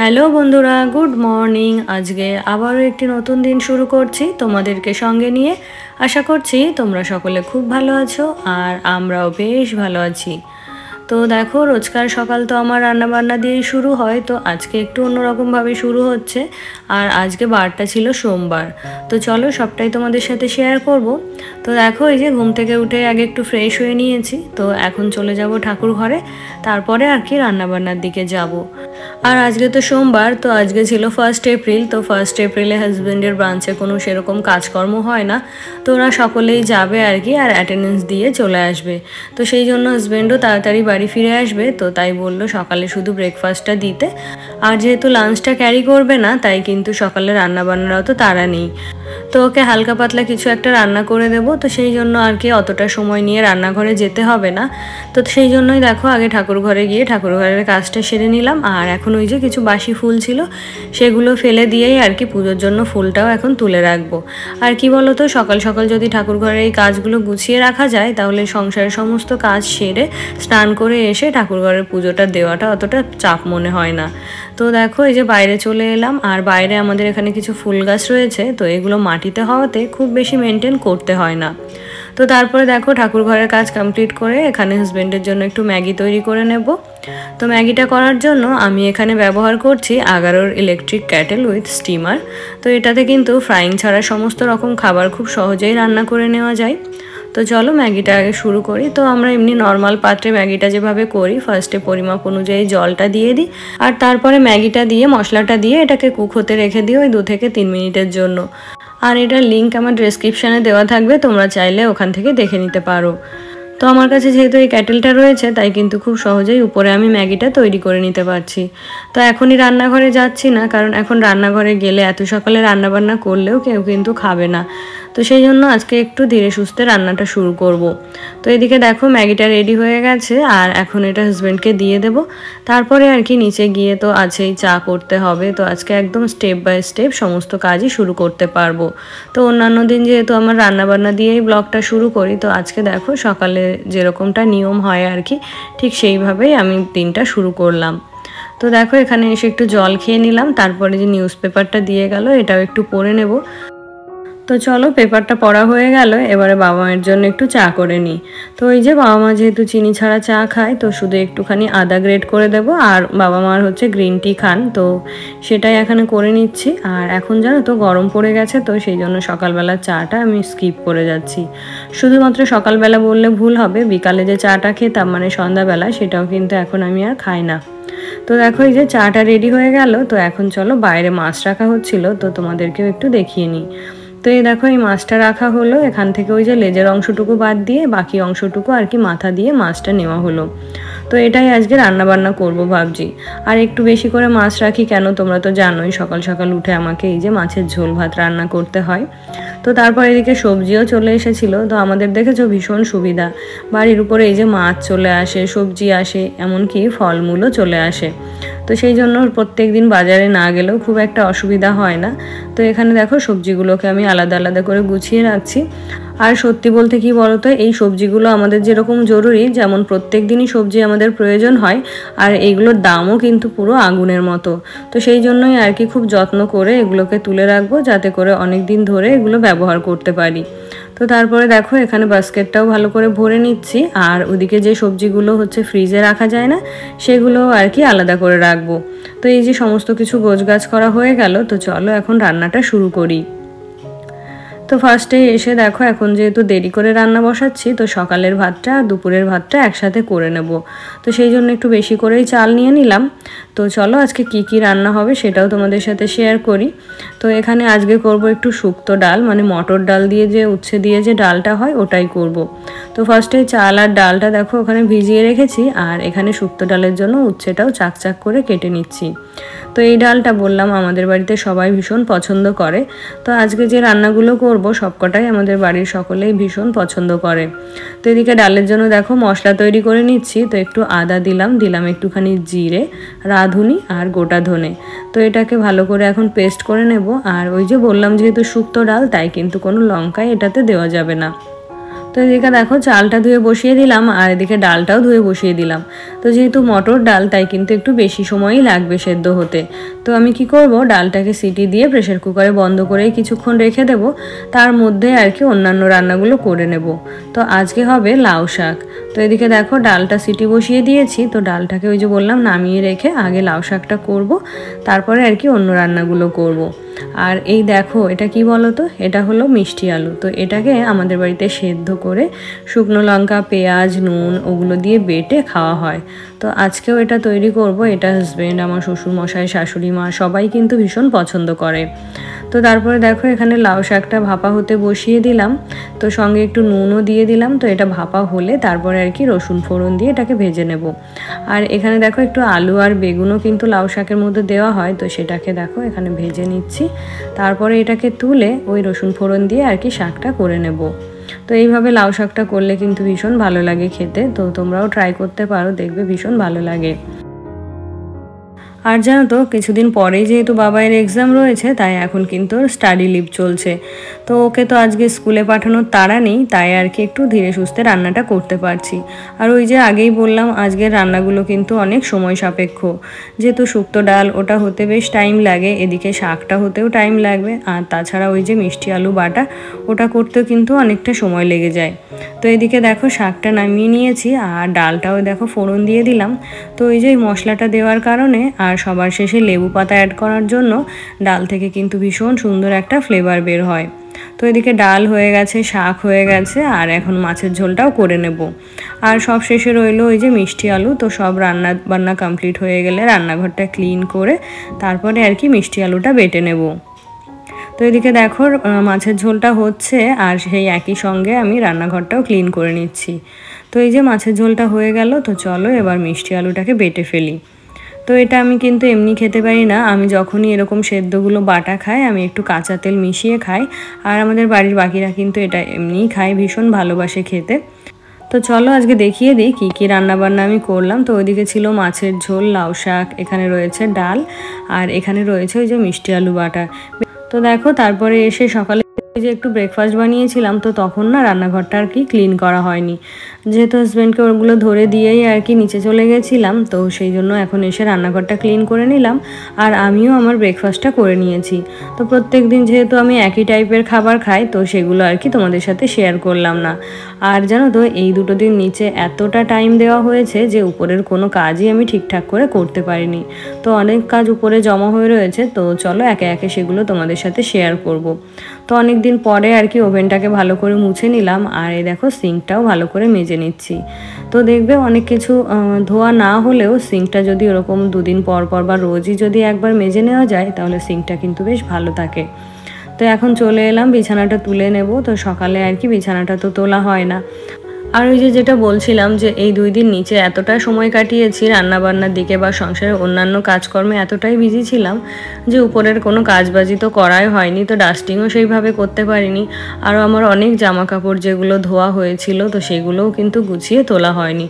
Hello বন্ধুরা, good morning. আজকে আবারও একটি নতুন দিন শুরু করছি তোমাদেরকে সঙ্গে নিয়ে। আশা করছি তোমরা সকলে খুব ভালো আছো আর আমরাও বেশ ভালো আছি। তো দেখো, রোজকার সকাল তো আমার রান্নাবান্না দিয়েই শুরু হয়, তো আজকে একটু অন্যরকমভাবে শুরু হচ্ছে। আর আজকে বারটা ছিল সোমবার, তো চলো সবটাই তোমাদের সাথে শেয়ার করব। তো দেখো, এই যে ঘুম থেকে উঠে আগে একটু ফ্রেশ হয়ে নিয়েছি, তো এখন চলে যাব ঠাকুর ঘরে, তারপরে আর কি রান্নাবান্নার দিকে যাব। আর আজকে তো সোমবার, তো আজকে ছিল 1 এপ্রিল। তো 1 এপ্রিলে হাজব্যান্ডের ব্রাঞ্চে কোনো সেরকম কাজকর্ম হয় না, তো ওরা সকলেই যাবে আর কি, আর অ্যাটেন্ডেন্স দিয়ে চলে আসবে। তো সেই জন্য হাজব্যান্ডও তাড়াতাড়ি বাড়ি ফিরে আসবে, তো তাই বললো সকালে শুধু ব্রেকফাস্টটা দিতে। আর যেহেতু লাঞ্চটা ক্যারি করবে না, তাই কিন্তু সকালে রান্নাবান্নারাও তো তাড়া নেই, তো ওকে হালকা পাতলা কিছু একটা রান্না করে দেব। তো সেই জন্য আর কি অতটা সময় নিয়ে রান্নাঘরে যেতে হবে না। তো সেই জন্যই দেখো, আগে ঠাকুর ঘরে গিয়ে ঠাকুর ঘরের কাজটা সেরে নিলাম। আর এখন ওই যে কিছু বাসি ফুল ছিল, সেগুলো ফেলে দিয়েই আর কি পুজোর জন্য ফুলটাও এখন তুলে রাখবো। আর কি বলো তো, সকাল সকাল যদি ঠাকুর ঘরের এই কাজগুলো গুছিয়ে রাখা যায়, তাহলে সংসারের সমস্ত কাজ সেরে স্নান করে এসে ঠাকুর ঘরের পুজোটা দেওয়াটা অতটা চাপ মনে হয় না। তো দেখো, এই যে বাইরে চলে এলাম, আর বাইরে আমাদের এখানে কিছু ফুল গাছ রয়েছে, তো এগুলো মাটিতে হওয়াতে খুব বেশি মেনটেন করতে হয় না। তো তারপরে দেখো, ঠাকুর ঘরের কাজ কমপ্লিট করে এখানে হাজব্যান্ডের জন্য একটু ম্যাগি তৈরি করে নেব। তো ম্যাগিটা করার জন্য আমি এখানে ব্যবহার করছি আগারোর ইলেকট্রিক ক্যাটেল উইথ স্টিমার। তো এটাতে কিন্তু ফ্রাইং ছাড়া সমস্ত রকম খাবার খুব সহজেই রান্না করে নেওয়া যায়। তো চলো ম্যাগিটা আগে শুরু করি। তো আমরা এমনি নর্মাল পাত্রে ম্যাগিটা যেভাবে করি, ফার্স্টে পরিমাপ অনুযায়ী জলটা দিয়ে দিই, আর তারপরে ম্যাগিটা দিয়ে মশলাটা দিয়ে এটাকে কুক হতে রেখে দিই ওই 2 থেকে 3 মিনিটের জন্য। আর এটার লিঙ্ক আমার ডেসক্রিপশানে দেওয়া থাকবে, তোমরা চাইলে ওখান থেকে দেখে নিতে পারো। তো আমার কাছে যেহেতু এই ক্যাটেলটা রয়েছে, তাই কিন্তু খুব সহজেই উপরে আমি ম্যাগিটা তৈরি করে নিতে পারছি। তো এখনই রান্নাঘরে যাচ্ছি না, কারণ এখন রান্নাঘরে গেলে এত সকালে রান্নাবান্না করলেও কেউ কিন্তু খাবে না। তো সেই জন্য আজকে একটু ধীরে সুস্থে রান্নাটা শুরু করব। তো এদিকে দেখো, ম্যাগিটা রেডি হয়ে গেছে, আর এখন এটা হাজব্যান্ডকে দিয়ে দেব। তারপরে আর কি নিচে গিয়ে তো আছেই চা করতে হবে। তো আজকে একদম স্টেপ বাই স্টেপ সমস্ত কাজই শুরু করতে পারবো। তো অন্যান্য দিন যেহেতু আমার রান্নাবান্না দিয়েই ব্লগটা শুরু করি, তো আজকে দেখো সকালে যেরকমটা নিয়ম হয় আর কি, ঠিক সেইভাবেই আমি দিনটা শুরু করলাম। তো দেখো, এখানে এসে একটু জল খেয়ে নিলাম, তারপরে যে নিউজ পেপারটা দিয়ে গেল এটাও একটু পড়ে নেব। তো চলো, পেপারটা পড়া হয়ে গেল, এবারে বাবা মায়ের জন্য একটু চা করে নিই। তো এই যে বাবা মা যেহেতু চিনি ছাড়া চা খায়, তো শুধু একটুখানি আদা গ্রেট করে দেব। আর বাবা মার হচ্ছে গ্রিন টি খান, তো সেটাই এখানে করে নিচ্ছি। আর এখন জানো তো গরম পড়ে গেছে, তো সেই জন্য সকালবেলা চাটা আমি স্কিপ করে যাচ্ছি। শুধুমাত্র সকালবেলা বললে ভুল হবে, বিকালে যে চাটা খেতাম মানে সন্ধ্যাবেলা, সেটাও কিন্তু এখন আমি আর খাই না। তো দেখো, এই যে চাটা রেডি হয়ে গেল। তো এখন চলো, বাইরে মাছ রাখা হচ্ছিল, তো তোমাদেরকেও একটু দেখিয়ে নিই। তো এই দেখো, এই মাছটা রাখা হলো, এখান থেকে ওই যে লেজের অংশটুকু বাদ দিয়ে বাকি অংশটুকু আর কি মাথা দিয়ে মাছটা নেওয়া হলো। তো এটাই আজকে রান্নাবান্না করব ভাবছি। আর একটু বেশি করে মাছ রাখি কেন, তোমরা তো জানোই, সকাল সকাল উঠে আমাকে এই যে মাছের ঝোল ভাত রান্না করতে হয়। তো তারপর এদিকে সবজিও চলে এসেছিলো। তো আমাদের দেখেছো ভীষণ সুবিধা, বাড়ির উপরে এই যে মাছ চলে আসে, সবজি আসে, এমনকি ফলমূলও চলে আসে। তো সেই জন্য প্রত্যেক দিন বাজারে না গেলেও খুব একটা অসুবিধা হয় না। তো এখানে দেখো, সবজিগুলোকে আমি আলাদা আলাদা করে গুছিয়ে রাখছি। আর সত্যি বলতে কি বলতো, এই সবজিগুলো আমাদের যেরকম জরুরি, যেমন প্রত্যেক দিনই সবজি আমাদের প্রয়োজন হয়, আর এইগুলোর দামও কিন্তু পুরো আগুনের মতো। তো সেই জন্যই আর কি খুব যত্ন করে এগুলোকে তুলে রাখবো, যাতে করে অনেক দিন ধরে এগুলো ব্যবহার করতে পারি। তো তারপরে দেখো, এখানে বাস্কেটটাও ভালো করে ভরে নিচ্ছি। আর ওদিকে যে সবজিগুলো হচ্ছে ফ্রিজে রাখা যায় না, সেগুলো আর কি আলাদা করে রাখবো। তো এই যে সমস্ত কিছু গোছগাছ করা হয়ে গেল, তো চলো এখন রান্নাটা শুরু করি। তো ফার্স্টে এসে দেখো, এখন যেহেতু দেরি করে রান্না বসাচ্ছি, তো সকালের ভাতটা আর দুপুরের ভাতটা একসাথে করে নেব। তো সেই জন্য একটু বেশি করেই চাল নিয়ে নিলাম। তো চলো, আজকে কি কি রান্না হবে সেটাও তোমাদের সাথে শেয়ার করি। তো এখানে আজকে করব একটু শুক্তো ডাল, মানে মটর ডাল দিয়ে যে উচ্ছে দিয়ে যে ডালটা হয় ওটাই করব। তো ফার্স্টে চাল আর ডালটা দেখো ওখানে ভিজিয়ে রেখেছি, আর এখানে শুক্তো ডালের জন্য উচ্ছেটাও চাকচাক করে কেটে নিচ্ছি। তো এই ডালটা বললাম আমাদের বাড়িতে সবাই ভীষণ পছন্দ করে। তো আজকে যে রান্নাগুলো করব সবকটাই আমাদের বাড়ির সকলেই ভীষণ পছন্দ করে। তো এদিকে ডালের জন্য দেখো মশলা তৈরি করে নিচ্ছি। তো একটু আদা দিলাম একটুখানি জিরে, রাঁধুনি আর গোটা ধনে। তো এটাকে ভালো করে এখন পেস্ট করে নেব। আর ওই যে বললাম যেহেতু শুক্তো ডাল, তাই কিন্তু কোনো লঙ্কা এটাতে দেওয়া যাবে না। তো এদিকে দেখো চালটা ধুয়ে বসিয়ে দিলাম আর এদিকে ডালটাও ধুয়ে বসিয়ে দিলাম। তো যেহেতু মটর ডাল তাই কিন্তু একটু বেশি সময়ই লাগবে সেদ্ধ হতে। তো আমি কি করব, ডালটাকে সিটি দিয়ে প্রেসার কুকারে বন্ধ করে কিছুক্ষণ রেখে দেব, তার মধ্যে আর কি অন্যান্য রান্নাগুলো করে নেব। তো আজকে হবে লাউ শাক। তো এদিকে দেখো ডালটা সিটি বসিয়ে দিয়েছি, তো ডালটাকে ওই যে বললাম নামিয়ে রেখে আগে লাউ শাকটা করব, তারপরে আর কি অন্য রান্নাগুলো করব। আর এই দেখো এটা কি বলো তো, এটা হলো মিষ্টি আলু। তো এটাকে আমাদের বাড়িতে সেদ্ধ করে শুকনো লঙ্কা, পেঁয়াজ, নুন ওগুলো দিয়ে বেটে খাওয়া হয়। তো আজকেও এটা তৈরি করব। এটা হাজব্যান্ড, আমার শ্বশুরমশাই, শাশুড়ি মা সবাই কিন্তু ভীষণ পছন্দ করে। তো তারপরে দেখো এখানে লাউ শাকটা ভাপা হতে বসিয়ে দিলাম, তো সঙ্গে একটু নুনও দিয়ে দিলাম। তো এটা ভাপা হলে তারপরে আর কি রসুন ফোড়ন দিয়ে এটাকে ভেজে নেব। আর এখানে দেখো একটু আলু আর বেগুনও কিন্তু লাউ শাকের মধ্যে দেওয়া হয়, তো সেটাকে দেখো এখানে ভেজে নিচ্ছি। তারপরে এটাকে তুলে ওই রসুন ফোড়ন দিয়ে আর কি শাকটা করে নেব। তো এইভাবে লাউ শাকটা করলে কিন্তু ভীষণ ভালো লাগে খেতে। তো তোমরাও ট্রাই করতে পারো, দেখবে ভীষণ ভালো লাগে। আর জানো তো কিছুদিন পরেই যেহেতু বাবাইয়ের এক্সাম রয়েছে, তাই এখন কিন্তু স্টাডি লিভ চলছে। তো ওকে তো আজকে স্কুলে পাঠানোর তাড়া নেই, তাই আর কি একটু ধীরে সুস্থে রান্নাটা করতে পারছি। আর ওই যে আগেই বললাম আজকের রান্নাগুলো কিন্তু অনেক সময় সাপেক্ষ, যেহেতু শুক্তো ডাল ওটা হতে বেশ টাইম লাগে, এদিকে শাকটা হতেও টাইম লাগবে, আর তাছাড়া ওই যে মিষ্টি আলু বাটা ওটা করতেও কিন্তু অনেকটা সময় লেগে যায়। তো এদিকে দেখো শাকটা নামিয়ে নিয়েছি আর ডালটাও দেখো ফোড়ন দিয়ে দিলাম। তো ওই যে মশলাটা দেওয়ার কারণে আর সবার শেষে লেবু পাতা অ্যাড করার জন্য ডাল থেকে কিন্তু ভীষণ সুন্দর একটা ফ্লেভার বের হয়। তো এদিকে ডাল হয়ে গেছে, শাক হয়ে গেছে, আর এখন মাছের ঝোলটাও করে নেব। আর সব শেষে রইলো ওই যে মিষ্টি আলু। তো সব রান্না বান্না কমপ্লিট হয়ে গেলে রান্নাঘরটা ক্লিন করে তারপরে আর কি মিষ্টি আলুটা বেটে নেব। তো এদিকে দেখো মাছের ঝোলটা হচ্ছে, আর সেই একই সঙ্গে আমি রান্নাঘরটাও ক্লিন করে নিচ্ছি। তো এই যে মাছের ঝোলটা হয়ে গেল, তো চলো এবার মিষ্টি আলুটাকে বেটে ফেলি। তো এটা আমি কিন্তু এমনি খেতে পারি না, আমি যখনই এরকম সেদ্ধগুলো বাটা খাই আমি একটু কাঁচা তেল মিশিয়ে খাই। আর আমাদের বাড়ির বাকিরা কিন্তু এটা এমনিই খায়, ভীষণ ভালোবাসে খেতে। তো চলো আজকে দেখিয়ে দিই কী কী রান্নাবান্না আমি করলাম। তো ওইদিকে ছিল মাছের ঝোল, লাউ শাক, এখানে রয়েছে ডাল, আর এখানে রয়েছে ওই যে মিষ্টি আলু বাটা। তো দেখো তারপরে এসে সকালে যে একটু ব্রেকফাস্ট বানিয়েছিলাম, তো তখন না রান্নাঘরটা আর কি ক্লিন করা হয়নি, যেহেতু হাজব্যান্ডকে ওগুলো ধরে দিয়েই আর কি নিচে চলে গেছিলাম। তো সেই জন্য এখন এসে রান্নাঘরটা ক্লিন করে নিলাম, আর আমিও আমার ব্রেকফাস্টটা করে নিয়েছি। তো প্রত্যেক দিন যেহেতু আমি একই টাইপের খাবার খাই, তো সেগুলো আর কি তোমাদের সাথে শেয়ার করলাম না। আর জানো তো এই দুটো দিন নিচে এতটা টাইম দেওয়া হয়েছে যে উপরের কোনো কাজই আমি ঠিকঠাক করে করতে পারিনি। তো অনেক কাজ উপরে জমা হয়ে রয়েছে, তো চলো একে একে সেগুলো তোমাদের সাথে শেয়ার করব। তো অনেক দিন পরে আর কি ওভেনটাকে ভালো করে মুছে নিলাম, আর এই দেখো সিঙ্কটাও ভালো করে মেজে নিচ্ছি। তো দেখবে অনেক কিছু ধোয়া না হলেও সিঙ্কটা যদি ওরকম দুদিন পর পর বা রোজই যদি একবার মেজে নেওয়া যায়, তাহলে সিঙ্কটা কিন্তু বেশ ভালো থাকে। তো এখন চলে এলাম বিছানাটা তুলে নেব। তো সকালে আর কি বিছানাটা তো তোলা হয় না। আর ওই যে যেটা বলছিলাম যে এই 2 দিন নিচে এতটা সময় কাটিয়েছি রান্নাবান্নার দিকে বা সংসারের অন্যান্য কাজকর্মে এতটাই বিজি ছিলাম যে উপরের কোনো কাজবাজি তো করাই হয়নি, তো ডাস্টিংও সেইভাবে করতে পারিনি। আরও আমার অনেক জামা কাপড় যেগুলো ধোয়া হয়েছিল, তো সেগুলোও কিন্তু গুছিয়ে তোলা হয়নি।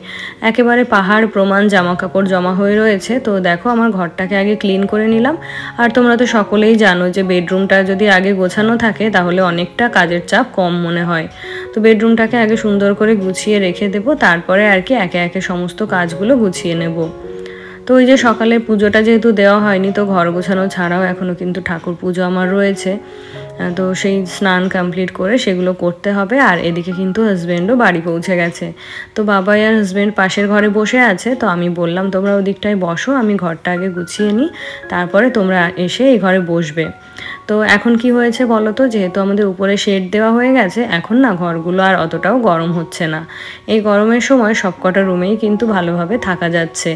একেবারে পাহাড় প্রমাণ জামা কাপড় জমা হয়ে রয়েছে। তো দেখো আমার ঘরটাকে আগে ক্লিন করে নিলাম। আর তোমরা তো সকলেই জানো যে বেডরুমটা যদি আগে গোছানো থাকে তাহলে অনেকটা কাজের চাপ কম মনে হয়। তো বেডরুমটাকে আগে সুন্দর করে গুছিয়ে রেখে দেব, তারপরে আর কি একে একে সমস্ত কাজগুলো গুছিয়ে নেব। তো ওই যে সকালে পুজোটা যেহেতু দেওয়া হয়নি, তো ঘর গোছানো ছাড়াও এখনও কিন্তু ঠাকুর পুজো আমার রয়েছে। তো সেই স্নান কমপ্লিট করে সেগুলো করতে হবে। আর এদিকে কিন্তু হাজব্যান্ডও বাড়ি পৌঁছে গেছে। তো বাবাই আর হাজব্যান্ড পাশের ঘরে বসে আছে। তো আমি বললাম তোমরা ওদিকটায় বসো, আমি ঘরটা আগে গুছিয়ে নিই, তারপরে তোমরা এসে এই ঘরে বসবে। তো এখন কি হয়েছে বলো তো, যেহেতু আমাদের উপরে শেড দেওয়া হয়ে গেছে, এখন না ঘরগুলো আর অতটাও গরম হচ্ছে না। এই গরমের সময় সবকটা রুমেই কিন্তু ভালোভাবে থাকা যাচ্ছে।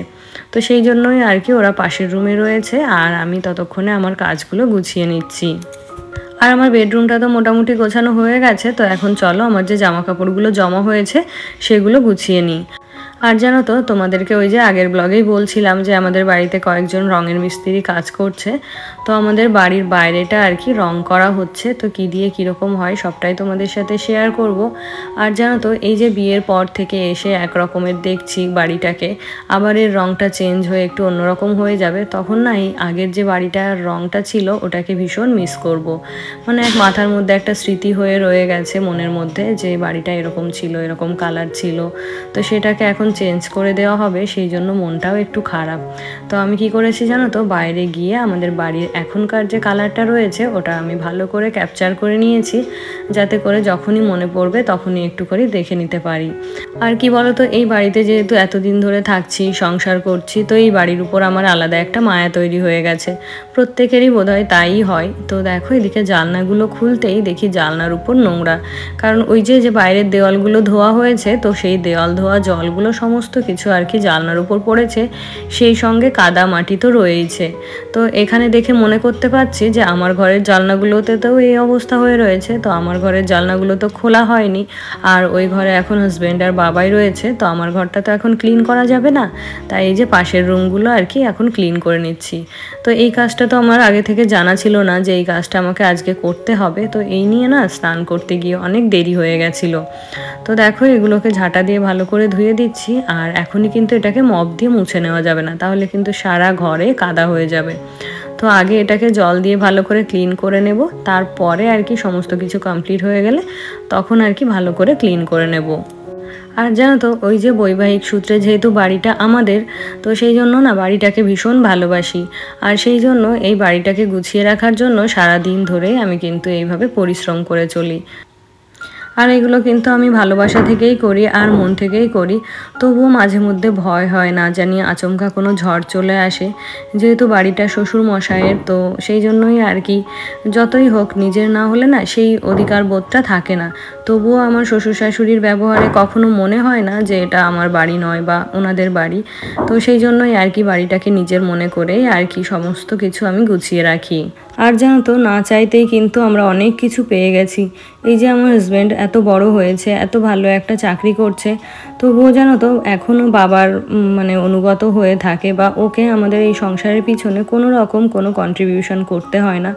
তো সেই জন্যই আর কি ওরা পাশের রুমে রয়েছে, আর আমি ততক্ষণে আমার কাজগুলো গুছিয়ে নিচ্ছি। আর আমার বেডরুমটা তো মোটামুটি গোছানো হয়ে গেছে। তো এখন চলো আমার যে জামা কাপড়গুলো জমা হয়েছে সেগুলো গুছিয়ে নিই। আর জানো তো তোমাদেরকে ওই যে আগের ব্লগেই বলছিলাম যে আমাদের বাড়িতে কয়েকজন রঙের মিস্ত্রি কাজ করছে। তো আমাদের বাড়ির বাইরেটা আর কি রং করা হচ্ছে, তো কি দিয়ে কীরকম হয় সবটাই তোমাদের সাথে শেয়ার করব। আর জানো তো এই যে বিয়ের পর থেকে এসে এক রকমের দেখছি বাড়িটাকে, আবার এর রংটা চেঞ্জ হয়ে একটু অন্যরকম হয়ে যাবে, তখন না এই আগের যে বাড়িটার রংটা ছিল ওটাকে ভীষণ মিস করব। মানে এক মাথার মধ্যে একটা স্মৃতি হয়ে রয়ে গেছে মনের মধ্যে যে বাড়িটা এরকম ছিল, এরকম কালার ছিল, তো সেটাকে এখন চেঞ্জ করে দেওয়া হবে, সেই জন্য মনটাও একটু খারাপ। তো আমি কি করেছি জানো তো, বাইরে গিয়ে আমাদের বাড়ির এখনকার যে কালারটা রয়েছে ওটা আমি ভালো করে ক্যাপচার করে নিয়েছি, যাতে করে যখনই মনে পড়বে তখনই একটু করে দেখে নিতে পারি। আর কি বলতো, এই বাড়িতে যেহেতু এতদিন ধরে থাকছি, সংসার করছি, তো এই বাড়ির উপর আমার আলাদা একটা মায়া তৈরি হয়ে গেছে। প্রত্যেকেরই বোধহয় তাই হয়। তো দেখো এদিকে জানলাগুলো খুলতেই দেখি জানলার উপর নোংরা, কারণ ওই যে বাইরের দেওয়ালগুলো ধোয়া হয়েছে, তো সেই দেওয়াল ধোয়া জলগুলো সমস্ত কিছু আর কি জানলার উপর পড়েছে, সেই সঙ্গে কাদা মাটি তো রয়েইছে। তো এখানে দেখে মনে করতে পারছি যে আমার ঘরের জানলাগুলোতে তো এই অবস্থা হয়ে রয়েছে, তো আমার ঘরের জানলাগুলো তো খোলা হয়নি, আর ওই ঘরে এখন হাজব্যান্ড আর বাবাই রয়েছে, তো আমার ঘরটা তো এখন ক্লিন করা যাবে না, তাই এই যে পাশের রুমগুলো আর কি এখন ক্লিন করে নিচ্ছি। তো এই কাজটা তো আমার আগে থেকে জানা ছিল না যে এই কাজটা আমাকে আজকে করতে হবে, তো এই নিয়ে না স্নান করতে গিয়ে অনেক দেরি হয়ে গেছিলো। তো দেখো এগুলোকে ঝাঁটা দিয়ে ভালো করে ধুয়ে দিচ্ছি, আর এখনই কিন্তু এটাকে মপ দিয়ে মুছে নেওয়া যাবে না, তাহলে কিন্তু সারা ঘরে কাদা হয়ে যাবে। তো আগে এটাকে জল দিয়ে ভালো করে ক্লিন করে নেব, তারপরে আর কি সমস্ত কিছু কমপ্লিট হয়ে গেলে তখন আর কি ভালো করে ক্লিন করে নেব। আর জানো তো ওই যে বৈবাহিক সূত্রে যেহেতু বাড়িটা আমাদের, তো সেই জন্য না বাড়িটাকে ভীষণ ভালোবাসি, আর সেই জন্য এই বাড়িটাকে গুছিয়ে রাখার জন্য সারা দিন ধরে আমি কিন্তু এইভাবে পরিশ্রম করে চলি। আর এগুলো কিন্তু আমি ভালোবাসা থেকেই করি আর মন থেকেই করি, তবুও মাঝে মধ্যে ভয় হয় না জানি আচমকা কোনো ঝড় চলে আসে, যেহেতু বাড়িটা শ্বশুর মশাইয়ের, তো সেই জন্যই আর কি যতই হোক নিজের না হলে না সেই অধিকার বোধটা থাকে না। তবুও আমার শ্বশুর শাশুড়ির ব্যবহারে কখনো মনে হয় না যে এটা আমার বাড়ি নয় বা ওনাদের বাড়ি, তো সেই জন্যই আর কি বাড়িটাকে নিজের মনে করেই আর কি সমস্ত কিছু আমি গুছিয়ে রাখি। আর জানো তো না চাইতেই কিন্তু আমরা অনেক কিছু পেয়ে গেছি। এই যে আমার হাজব্যান্ড এত বড় হয়েছে, এত ভালো একটা চাকরি করছে, তবুও জানো তো এখনও বাবার মানে অনুগত হয়ে থাকে, বা ওকে আমাদের এই সংসারের পিছনে কোনো রকম কোনো কন্ট্রিবিউশন করতে হয় না,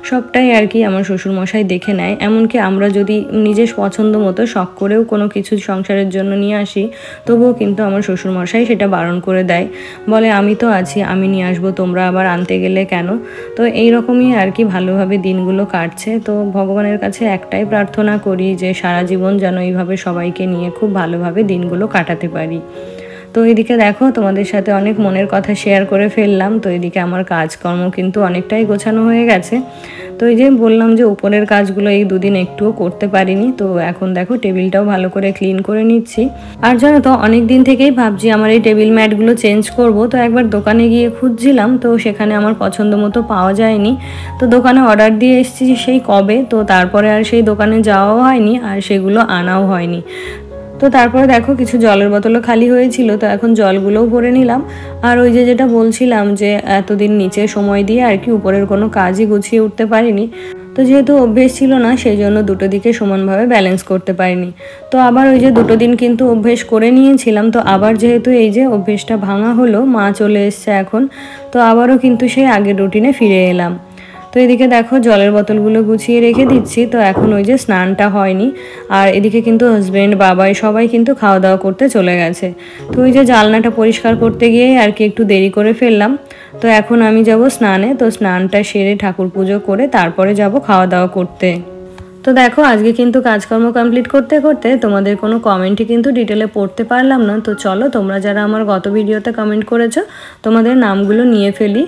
সবটাই আর কি আমার শ্বশুরমশাই দেখে নেয়। এমনকি আমরা যদি নিজের পছন্দ মতো শখ করেও কোনো কিছু সংসারের জন্য নিয়ে আসি, তবুও কিন্তু আমার শ্বশুরমশাই সেটা বারণ করে দেয়, বলে আমি তো আছি, আমি নিয়ে আসবো, তোমরা আবার আনতে গেলে কেন। তো এইরকমই আর কি ভালোভাবে দিনগুলো কাটছে। তো ভগবানের কাছে একটাই প্রার্থনা করি যে সারা জীবন যেন এইভাবে সবাইকে নিয়ে খুব ভালোভাবে দিনগুলো কাটাতে পারি। তো এদিকে দেখো তোমাদের সাথে অনেক মনের কথা শেয়ার করে ফেললাম। তো এদিকে আমার কাজকর্ম কিন্তু অনেকটাই গোছানো হয়ে গেছে। তো এই যে বললাম যে উপরের কাজগুলো এই দুদিন একটুও করতে পারিনি, তো এখন দেখো টেবিলটাও ভালো করে ক্লিন করে নিচ্ছি। আর জানো তো অনেক দিন থেকেই ভাবছি আমার এই টেবিল ম্যাটগুলো চেঞ্জ করব, তো একবার দোকানে গিয়ে খুঁজছিলাম, তো সেখানে আমার পছন্দ মতো পাওয়া যায়নি। তো দোকানে অর্ডার দিয়ে এসেছি সেই কবে, তো তারপরে আর সেই দোকানে যাওয়াও হয়নি আর সেগুলো আনাও হয়নি। তো তারপরে দেখো কিছু জলের বোতলও খালি হয়েছিল, তো এখন জলগুলোও ভরে নিলাম। আর ওই যে যেটা বলছিলাম যে এতদিন নিচে সময় দিয়ে আর কি উপরের কোনো কাজই গুছিয়ে উঠতে পারিনি, তো যেহেতু অভ্যেস ছিল না সেই জন্য দুটো দিকে সমানভাবে ব্যালেন্স করতে পারিনি। তো আবার ওই যে দুটো দিন কিন্তু অভ্যেস করে নিয়েছিলাম, তো আবার যেহেতু এই যে অভ্যেসটা ভাঙা হলো, মা চলে এসছে এখন, তো আবারও কিন্তু সেই আগের রুটিনে ফিরে এলাম। তো এদিকে দেখো জলের বোতলগুলো গুছিয়ে রেখে দিচ্ছি, তো এখন ওই যে স্নানটা হয়নি, আর এদিকে কিন্তু হাজব্যান্ড বাবাই সবাই কিন্তু খাওয়া দাওয়া করতে চলে গেছে। তো ওই যে জানলাটা পরিষ্কার করতে গিয়ে আর কি একটু দেরি করে ফেললাম। তো এখন আমি যাব স্নানে, তো স্নানটা সেরে ঠাকুর পুজো করে তারপরে যাব খাওয়া দাওয়া করতে। তো দেখো আজকে কিন্তু কাজকর্ম কমপ্লিট করতে করতে তোমাদের কোনো কমেন্টই কিন্তু ডিটেলে পড়তে পারলাম না। তো চলো তোমরা যারা আমার গত ভিডিওতে কমেন্ট করেছো তোমাদের নামগুলো নিয়ে ফেলি।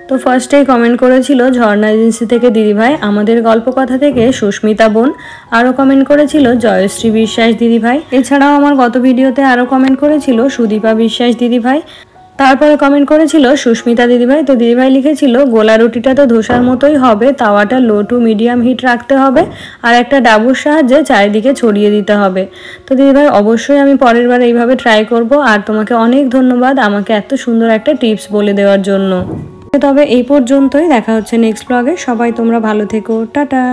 তো ফার্স্টেই কমেন্ট করেছিল ঝর্ণা এজেন্সি থেকে দিদিভাই, আমাদের গল্প কথা থেকে সুস্মিতা বোন, আরও কমেন্ট করেছিল জয়শ্রী বিশ্বাস দিদিভাই। এছাড়াও আমার গত ভিডিওতে আরও কমেন্ট করেছিল সুদীপা বিশ্বাস দিদিভাই, তারপরে কমেন্ট করেছিল সুস্মিতা দিদিভাই। তো দিদিভাই লিখেছিল গোলা রুটিটা তো ধোসার মতোই হবে, তাওয়াটা লো টু মিডিয়াম হিট রাখতে হবে আর একটা ডাবুর সাহায্যে চারিদিকে ছড়িয়ে দিতে হবে। তো দিদিভাই অবশ্যই আমি পরের বার এইভাবে ট্রাই করব, আর তোমাকে অনেক ধন্যবাদ আমাকে এত সুন্দর একটা টিপস বলে দেওয়ার জন্য। তবে এই পর্যন্তই, দেখা হচ্ছে নেক্সট ব্লগে। সবাই তোমরা ভালো থেকো, টাটা।